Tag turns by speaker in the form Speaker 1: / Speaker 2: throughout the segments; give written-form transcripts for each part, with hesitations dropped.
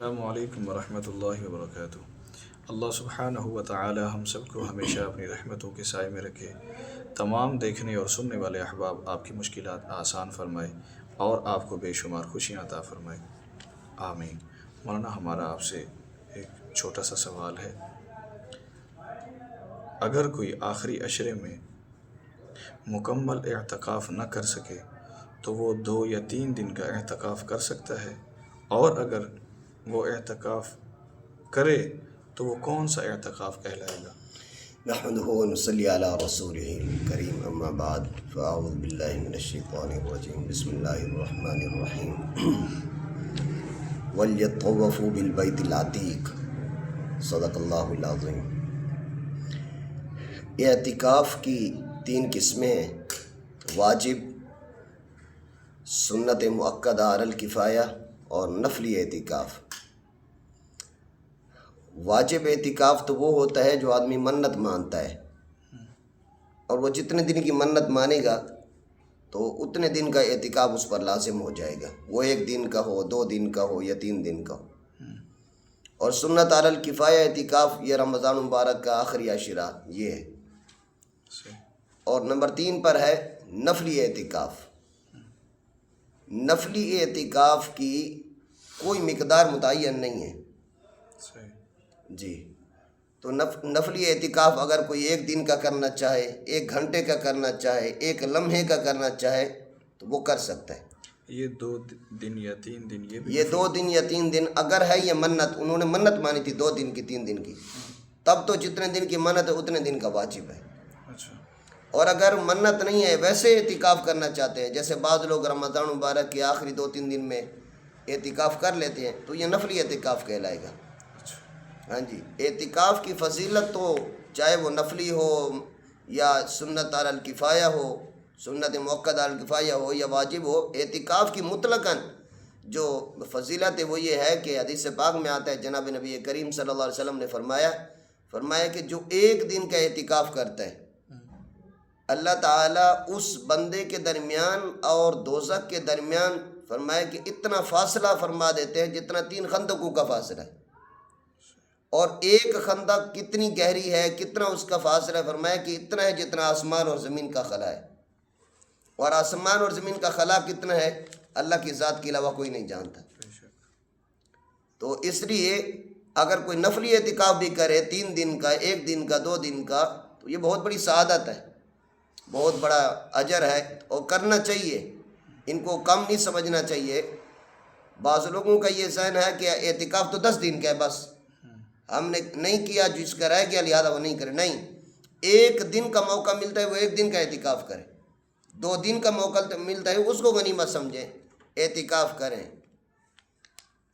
Speaker 1: السلام علیکم ورحمۃ اللہ وبرکاتہ۔ اللہ سبحانہ و تعالی ہم سب کو ہمیشہ اپنی رحمتوں کے سائے میں رکھے، تمام دیکھنے اور سننے والے احباب آپ کی مشکلات آسان فرمائے اور آپ کو بے شمار خوشیاں عطا فرمائے، آمین۔ مولانا، ہمارا آپ سے ایک چھوٹا سا سوال ہے، اگر کوئی آخری عشرے میں مکمل اعتکاف نہ کر سکے تو وہ 2 یا 3 دن کا اعتکاف کر سکتا ہے، اور اگر وہ اعتکاف کرے تو وہ کون سا اعتکاف کہلائے گا؟
Speaker 2: نحمده ونصلي على رسوله الكريم اما بعد فاعوذ بالله من الشيطان الرجيم بسم الله الرحمن الرحيم وليطوفوا بالبيت العتيق صدق اللہ العظیم۔ اعتکاف کی 3 قسمیں ہیں: واجب، سنت مؤکدہ علی الکفایہ اور نفلی اعتکاف۔ واجب اعتکاف تو وہ ہوتا ہے جو آدمی منت مانتا ہے، اور وہ جتنے دن کی منت مانے گا تو اتنے دن کا اعتکاف اس پر لازم ہو جائے گا، وہ 1 دن کا ہو، 2 دن کا ہو یا 3 دن کا ہو۔ اور سنت علی الکفایہ اعتکاف یہ رمضان مبارک کا آخری عشرہ یہ ہے۔ اور نمبر 3 پر ہے نفلی اعتکاف۔ نفلی اعتکاف کی کوئی مقدار متعین نہیں ہے جی۔ تو نفلی اعتکاف اگر کوئی 1 دن کا کرنا چاہے، 1 گھنٹے کا کرنا چاہے، 1 لمحے کا کرنا چاہے تو وہ کر سکتا ہے۔
Speaker 1: یہ 2 دن یا 3 دن
Speaker 2: یہ 2 دن یا 3 دن اگر ہے یہ منت، انہوں نے منت مانی تھی 2 دن کی 3 دن کی، تب تو جتنے دن کی منت ہے اتنے دن کا واجب ہے۔
Speaker 1: اچھا۔
Speaker 2: اور اگر منت نہیں ہے، ویسے اعتکاف کرنا چاہتے ہیں، جیسے بعض لوگ رمضان مبارک کے آخری 2-3 دن میں اعتکاف کر لیتے ہیں، تو یہ نفلی اعتکاف کہلائے گا۔ ہاں جی، اعتکاف کی فضیلت تو چاہے وہ نفلی ہو یا سنت علی الکفایہ ہو، سنت مؤکدہ علی الکفایہ ہو یا واجب ہو، اعتکاف کی مطلقاً جو فضیلت ہے وہ یہ ہے کہ حدیث پاک میں آتا ہے، جناب نبی کریم صلی اللہ علیہ وسلم نے فرمایا کہ جو 1 دن کا اعتکاف کرتا ہے، اللہ تعالیٰ اس بندے کے درمیان اور دوزخ کے درمیان فرمایا کہ اتنا فاصلہ فرما دیتے ہیں جتنا 3 خندقوں کا فاصلہ ہے۔ اور 1 خندق کتنی گہری ہے، کتنا اس کا فاصلہ ہے، فرمایا کہ اتنا ہے جتنا آسمان اور زمین کا خلا ہے۔ اور آسمان اور زمین کا خلا کتنا ہے، اللہ کی ذات کے علاوہ کوئی نہیں جانتا۔ تو اس لیے اگر کوئی نفلی اعتکاف بھی کرے 3 دن کا، 1 دن کا، 2 دن کا، تو یہ بہت بڑی سعادت ہے، بہت بڑا اجر ہے، اور کرنا چاہیے، ان کو کم نہیں سمجھنا چاہیے۔ بعض لوگوں کا یہ ذہن ہے کہ اعتکاف تو 10 دن کا ہے، بس ہم نے نہیں کیا، جس کا رہ گیا لہٰذا وہ نہیں کرے۔ نہیں، 1 دن کا موقع ملتا ہے وہ 1 دن کا اعتکاف کرے، 2 دن کا موقع ملتا ہے اس کو غنیمت سمجھیں، اعتکاف کریں۔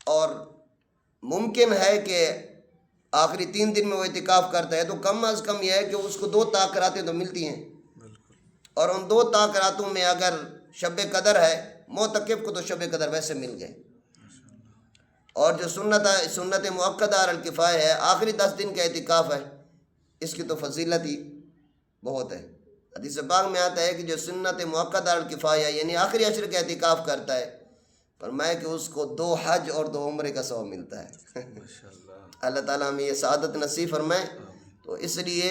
Speaker 2: اور ممکن ہے کہ آخری 3 دن میں وہ اعتکاف کرتا ہے تو کم از کم یہ ہے کہ اس کو 2 تاخیراتیں تو ملتی ہیں، اور ان 2 تاخیراتوں میں اگر شب قدر ہے، معتکف کو تو شب قدر ویسے مل گئے۔ اور جو سنت مؤکدہ علی الکفایہ ہے، آخری 10 دن کا اعتکاف ہے، اس کی تو فضیلت ہی بہت ہے۔ حدیث پاک میں آتا ہے کہ جو سنت مؤکدہ علی الکفایہ یعنی آخری عشر کا اعتکاف کرتا ہے، فرمایا کہ اس کو 2 حج اور 2 عمرے کا ثواب ملتا ہے۔ اللہ تعالیٰ ہمیں یہ سعادت نصیب فرمائے۔ تو اس لیے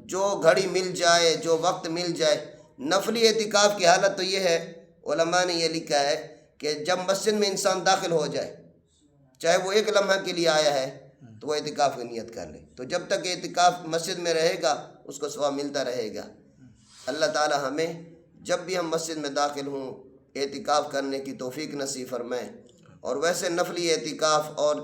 Speaker 2: جو گھڑی مل جائے، جو وقت مل جائے، نفلی اعتکاف کی حالت تو یہ ہے، علماء نے یہ لکھا ہے کہ جب مسجد میں انسان داخل ہو جائے، چاہے وہ 1 لمحہ کے لیے آیا ہے تو وہ اعتکاف کی نیت کر لے، تو جب تک اعتکاف مسجد میں رہے گا اس کو ثواب ملتا رہے گا۔ اللہ تعالی ہمیں جب بھی ہم مسجد میں داخل ہوں اعتکاف کرنے کی توفیق نصیب فرمائے، اور ویسے نفلی اعتکاف اور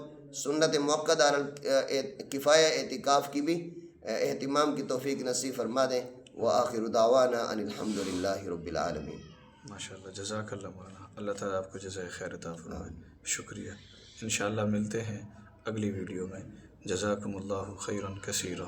Speaker 2: سنت مؤکدہ علی کفایہ اعتکاف کی بھی اہتمام کی توفیق نصیب فرما دیں۔ وآخر دعوانا ان الحمد للہ رب العالمین۔
Speaker 1: ماشاءاللہ، جزاک اللہ مولانا، اللہ تعالیٰ آپ کو جزائے خیر عطا فرمائے۔ شکریہ، انشاءاللہ ملتے ہیں اگلی ویڈیو میں۔ جزاکم اللہ خیرا کثیرا۔